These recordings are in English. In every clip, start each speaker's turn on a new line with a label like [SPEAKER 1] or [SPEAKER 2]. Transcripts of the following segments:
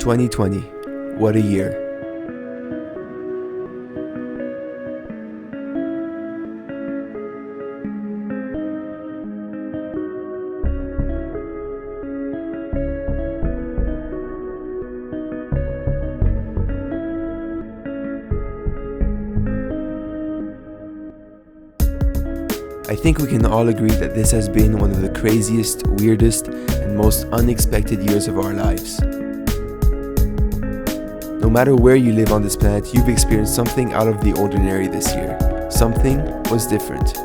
[SPEAKER 1] 2020, what a year. I think we can all agree that this has been one of the craziest, weirdest, and most unexpected years of our lives. No matter where you live on this planet, you've experienced something out of the ordinary this year. Something was different.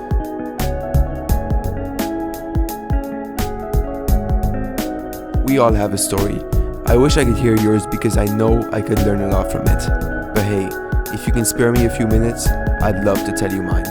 [SPEAKER 1] We all have a story. I wish I could hear yours because I know I could learn a lot from it. But hey, if you can spare me a few minutes, I'd love to tell you mine.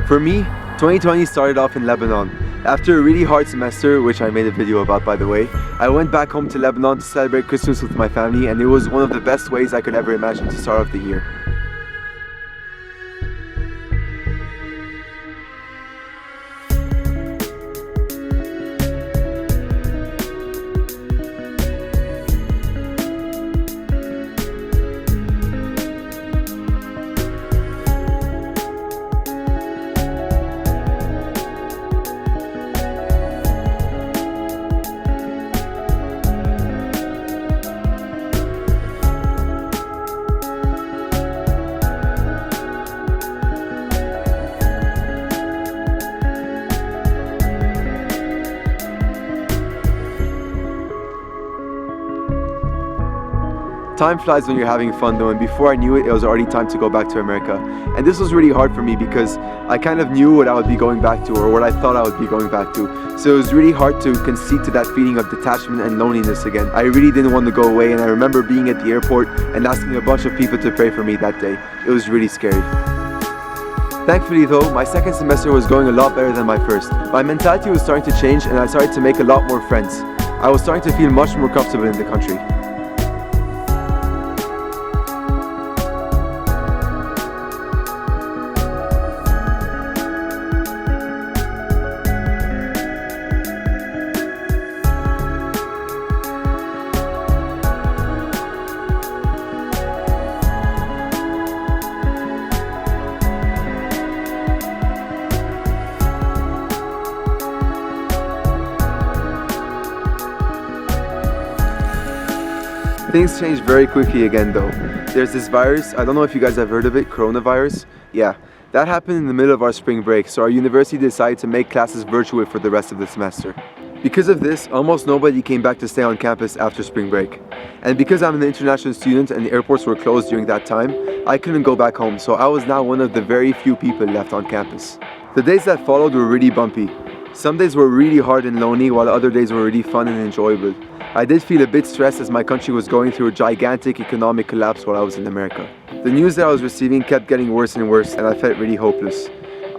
[SPEAKER 1] For me, 2020 started off in Lebanon. After a really hard semester, which I made a video about by the way, I went back home to Lebanon to celebrate Christmas with my family, and it was one of the best ways I could ever imagine to start off the year. Time flies when you're having fun though, and before I knew it, it was already time to go back to America. And this was really hard for me because I kind of knew what I would be going back to, or what I thought I would be going back to. So it was really hard to concede to that feeling of detachment and loneliness again. I really didn't want to go away, and I remember being at the airport and asking a bunch of people to pray for me that day. It was really scary. Thankfully though, my second semester was going a lot better than my first. My mentality was starting to change and I started to make a lot more friends. I was starting to feel much more comfortable in the country. Things changed very quickly again though. There's this virus, I don't know if you guys have heard of it, coronavirus. Yeah, that happened in the middle of our spring break, so our university decided to make classes virtual for the rest of the semester. Because of this, almost nobody came back to stay on campus after spring break. And because I'm an international student and the airports were closed during that time, I couldn't go back home, so I was now one of the very few people left on campus. The days that followed were really bumpy. Some days were really hard and lonely, while other days were really fun and enjoyable. I did feel a bit stressed as my country was going through a gigantic economic collapse while I was in America. The news that I was receiving kept getting worse and worse, and I felt really hopeless.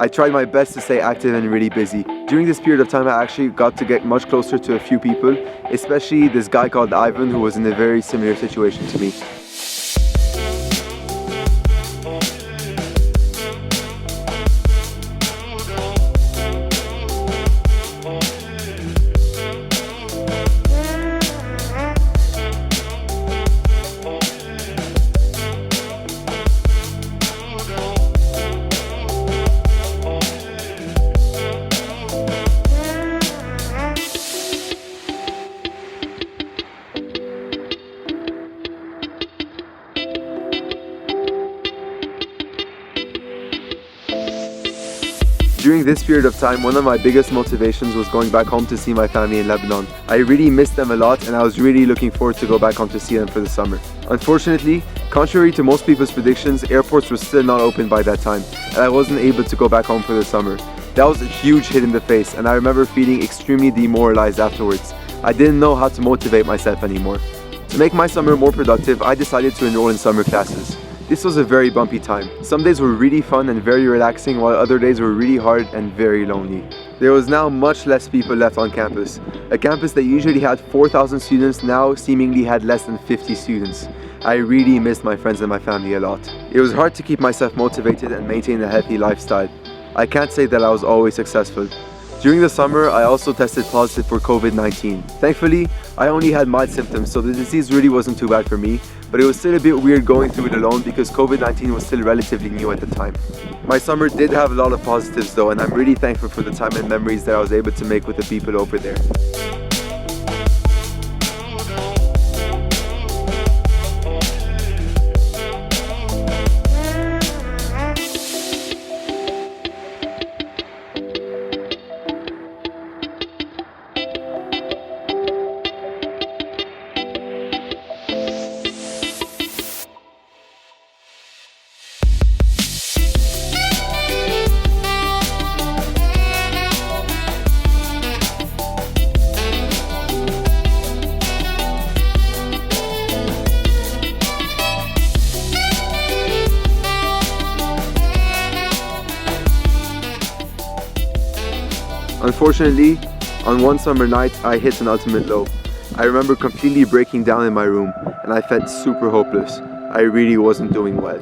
[SPEAKER 1] I tried my best to stay active and really busy. During this period of time, I actually got to get much closer to a few people, especially this guy called Ivan who was in a very similar situation to me. During this period of time, one of my biggest motivations was going back home to see my family in Lebanon. I really missed them a lot, and I was really looking forward to go back home to see them for the summer. Unfortunately, contrary to most people's predictions, airports were still not open by that time, and I wasn't able to go back home for the summer. That was a huge hit in the face, and I remember feeling extremely demoralized afterwards. I didn't know how to motivate myself anymore. To make my summer more productive, I decided to enroll in summer classes. This was a very bumpy time. Some days were really fun and very relaxing, while other days were really hard and very lonely. There was now much less people left on campus. A campus that usually had 4,000 students now seemingly had less than 50 students. I really missed my friends and my family a lot. It was hard to keep myself motivated and maintain a healthy lifestyle. I can't say that I was always successful. During the summer, I also tested positive for COVID-19. Thankfully, I only had mild symptoms, so the disease really wasn't too bad for me, but it was still a bit weird going through it alone because COVID-19 was still relatively new at the time. My summer did have a lot of positives though, and I'm really thankful for the time and memories that I was able to make with the people over there. Unfortunately, on one summer night, I hit an ultimate low. I remember completely breaking down in my room and I felt super hopeless. I really wasn't doing well.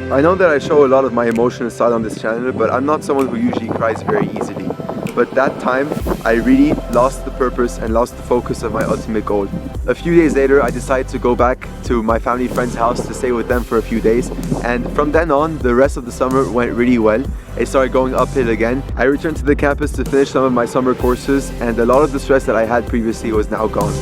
[SPEAKER 1] I know that I show a lot of my emotional side on this channel, but I'm not someone who usually cries very easily. But that time, I really lost the purpose and lost the focus of my ultimate goal. A few days later, I decided to go back to my family friend's house to stay with them for a few days. And from then on, the rest of the summer went really well. It started going uphill again. I returned to the campus to finish some of my summer courses, and a lot of the stress that I had previously was now gone.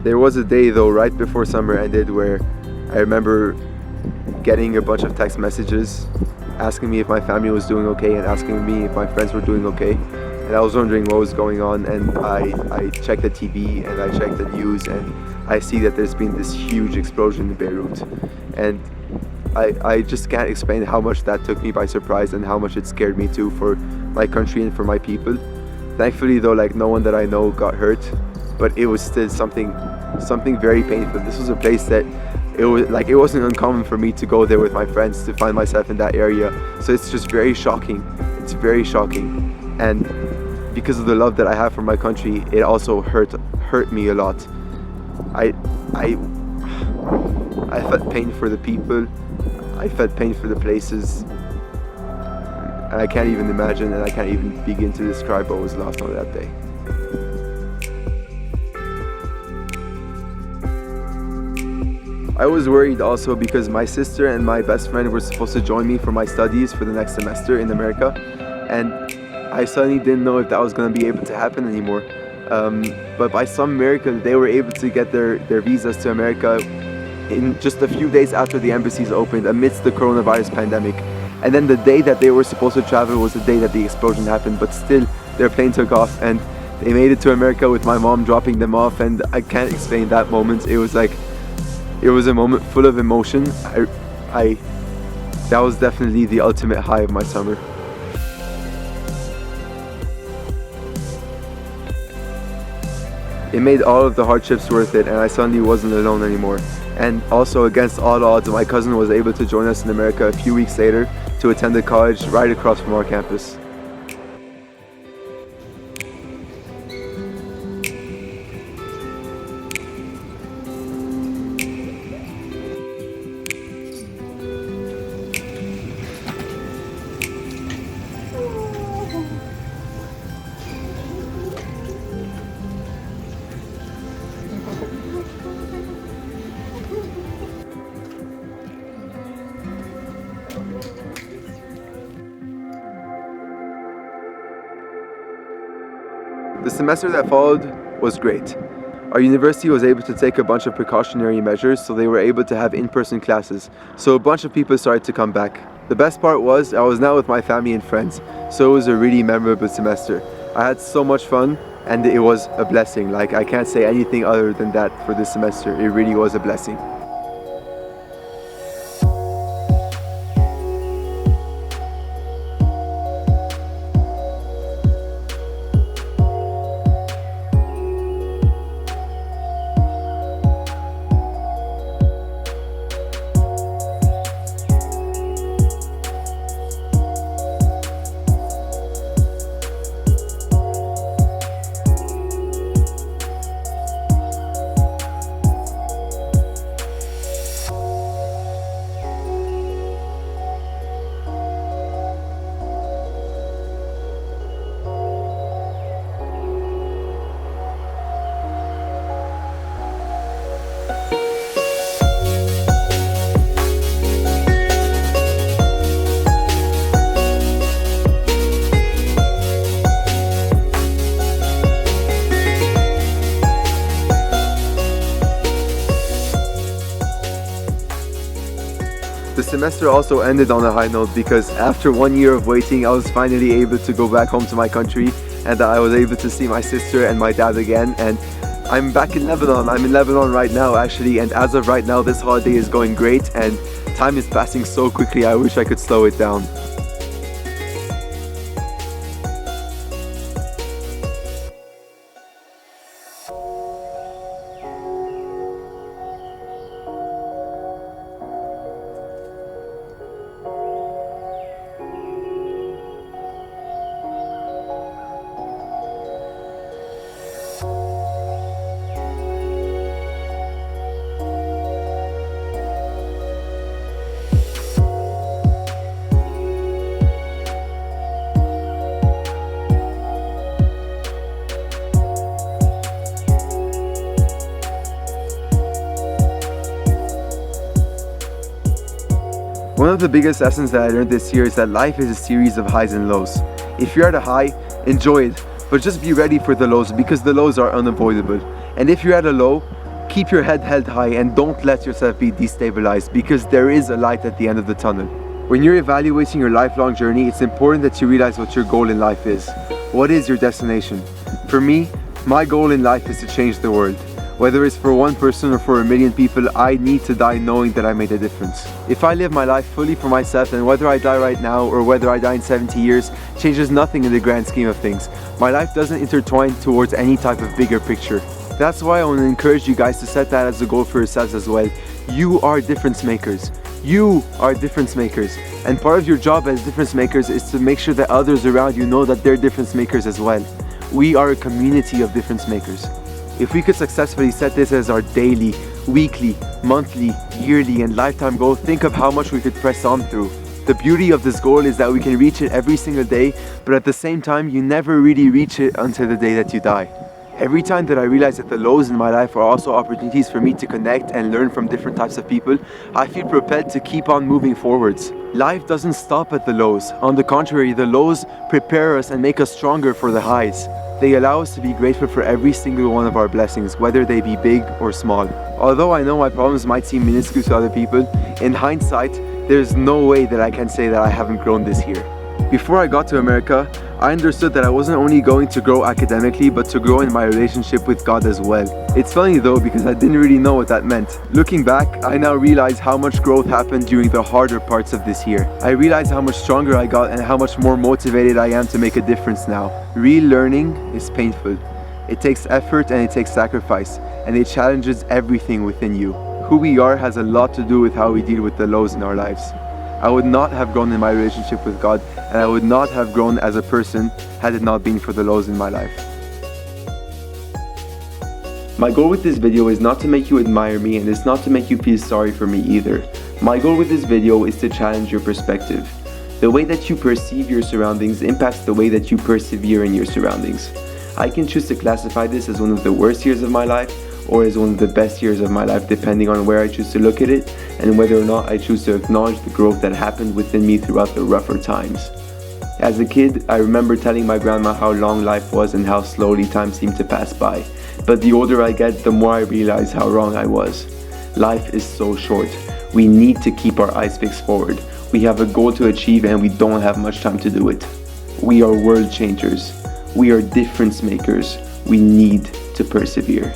[SPEAKER 1] There was a day though right before summer ended where I remember getting a bunch of text messages asking me if my family was doing okay and asking me if my friends were doing okay, and I was wondering what was going on, and I checked the TV and I checked the news and I see that there's been this huge explosion in Beirut, and I just can't explain how much that took me by surprise and how much it scared me too for my country and for my people. Thankfully though, like, no one that I know got hurt, but it was still something very painful. This was a place that it wasn't uncommon for me to go there with my friends to find myself in that area. So it's just very shocking. It's very shocking, and because of the love that I have for my country, it also hurt me a lot. I felt pain for the people. I felt pain for the places. And I can't even imagine, and I can't even begin to describe what was lost on that day. I was worried also because my sister and my best friend were supposed to join me for my studies for the next semester in America, and I suddenly didn't know if that was going to be able to happen anymore. But by some miracle, they were able to get their visas to America in just a few days after the embassies opened amidst the coronavirus pandemic. And then the day that they were supposed to travel was the day that the explosion happened, but still their plane took off and they made it to America with my mom dropping them off, and I can't explain that moment. It was a moment full of emotion. That was definitely the ultimate high of my summer. It made all of the hardships worth it, and I suddenly wasn't alone anymore. And also, against all odds, my cousin was able to join us in America a few weeks later to attend a college right across from our campus. The semester that followed was great. Our university was able to take a bunch of precautionary measures, so they were able to have in-person classes. So a bunch of people started to come back. The best part was I was now with my family and friends, so it was a really memorable semester. I had so much fun, and it was a blessing. Like, I can't say anything other than that for this semester. It really was a blessing. The semester also ended on a high note because after 1 year of waiting, I was finally able to go back home to my country, and I was able to see my sister and my dad again. And I'm back in Lebanon. I'm in Lebanon right now actually, and as of right now this holiday is going great and time is passing so quickly. I wish I could slow it down. One of the biggest lessons that I learned this year is that life is a series of highs and lows. If you're at a high, enjoy it, but just be ready for the lows because the lows are unavoidable. And if you're at a low, keep your head held high and don't let yourself be destabilized because there is a light at the end of the tunnel. When you're evaluating your lifelong journey, it's important that you realize what your goal in life is. What is your destination? For me, my goal in life is to change the world. Whether it's for one person or for a million people, I need to die knowing that I made a difference. If I live my life fully for myself, then whether I die right now or whether I die in 70 years changes nothing in the grand scheme of things. My life doesn't intertwine towards any type of bigger picture. That's why I want to encourage you guys to set that as a goal for yourselves as well. You are difference makers. You are difference makers. And part of your job as difference makers is to make sure that others around you know that they're difference makers as well. We are a community of difference makers. If we could successfully set this as our daily, weekly, monthly, yearly and lifetime goal, think of how much we could press on through. The beauty of this goal is that we can reach it every single day, but at the same time, you never really reach it until the day that you die. Every time that I realize that the lows in my life are also opportunities for me to connect and learn from different types of people, I feel propelled to keep on moving forwards. Life doesn't stop at the lows. On the contrary, the lows prepare us and make us stronger for the highs. They allow us to be grateful for every single one of our blessings, whether they be big or small. Although I know my problems might seem minuscule to other people, in hindsight, there's no way that I can say that I haven't grown this year. Before I got to America, I understood that I wasn't only going to grow academically, but to grow in my relationship with God as well. It's funny though, because I didn't really know what that meant. Looking back, I now realize how much growth happened during the harder parts of this year. I realize how much stronger I got and how much more motivated I am to make a difference now. Real learning is painful. It takes effort and it takes sacrifice, and it challenges everything within you. Who we are has a lot to do with how we deal with the lows in our lives. I would not have grown in my relationship with God, and I would not have grown as a person had it not been for the lows in my life. My goal with this video is not to make you admire me, and it's not to make you feel sorry for me either. My goal with this video is to challenge your perspective. The way that you perceive your surroundings impacts the way that you persevere in your surroundings. I can choose to classify this as one of the worst years of my life, or as one of the best years of my life, depending on where I choose to look at it and whether or not I choose to acknowledge the growth that happened within me throughout the rougher times. As a kid, I remember telling my grandma how long life was and how slowly time seemed to pass by. But the older I get, the more I realize how wrong I was. Life is so short. We need to keep our eyes fixed forward. We have a goal to achieve and we don't have much time to do it. We are world changers. We are difference makers. We need to persevere.